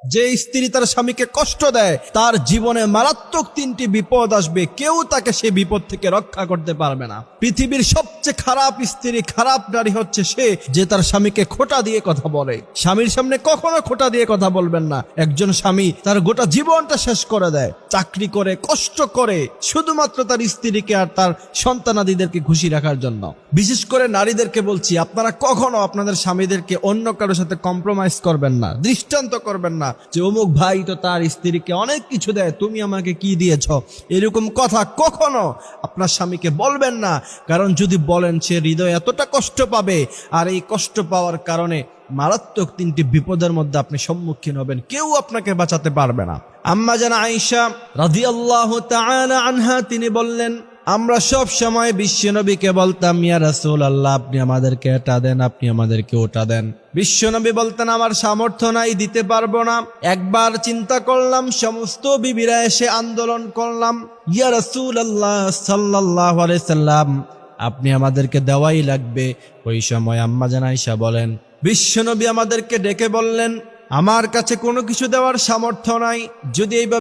যে স্ত্রী তার স্বামীকে কষ্ট দেয় তার জীবনে মারাত্মক 3টি বিপদ আসবে, কেউ তাকে সেই বিপদ থেকে রক্ষা করতে পারবে না। পৃথিবীর সবচেয়ে খারাপ স্ত্রী, খারাপ নারী হচ্ছে সে যে তার স্বামীকে খোঁটা দিয়ে কথা বলে। স্বামীর সামনে কখনো খোঁটা দিয়ে কথা বলবেন না। একজন স্বামী তার গোটা জীবনটা শেষ করে দেয়, চাকরি করে, কষ্ট করে, শুধুমাত্র তার স্ত্রীকে আর তার সন্তানাদিদেরকে খুশি রাখার জন্য। বিশেষ করে নারীদেরকে বলছি, আপনারা কখনো আপনাদের স্বামীদেরকে অন্য কারোর সাথে কম্প্রোমাইজ করবেন না, দৃষ্টান্ত করবেন না যে অমুক ভাই তো তার স্ত্রীকে অনেক কিছু দেয়, তুমি আমাকে কি দিয়েছ, এরকম কথা কখনো আপনার স্বামীকে বলবেন না। কারণ যদি বলেন, সে হৃদয়ে এতটা কষ্ট পাবে, আর এই কষ্ট পাওয়ার কারণে মারাত্মক 3টি বিপদের মধ্যে আপনি সম্মুখীন হবেন, কেউ আপনাকে বাঁচাতে পারবে না। আম্মা জান আয়েশা রাদিয়াল্লাহু তাআলা আনহা তিনি বললেন, আমরা সব সময় বিশ্বনবীকে বলতাম, ইয়া রাসূলুল্লাহ, আপনি আমাদেরকে এটা দেন, আপনি আমাদেরকে ওটা দেন। বিশ্বনবী বলতেন, আমার সামর্থ্য নাই, দিতে পারবো না। একবার চিন্তা করলাম, সমস্ত বিবিরা এসে আন্দোলন করলাম, ইয়া রাসূলুল্লাহ সাল্লাল্লাহু আলাইহি সাল্লাম, আপনি আমাদেরকে দেওয়াই লাগবে। ওই সময় আম্মা জান আয়েশা বলেন, বিশ্বনবী আমাদেরকে ডেকে বললেন, আমার কাছে কোনো কিছু দেওয়ার সামর্থ্য নাই, যদি এইভাবে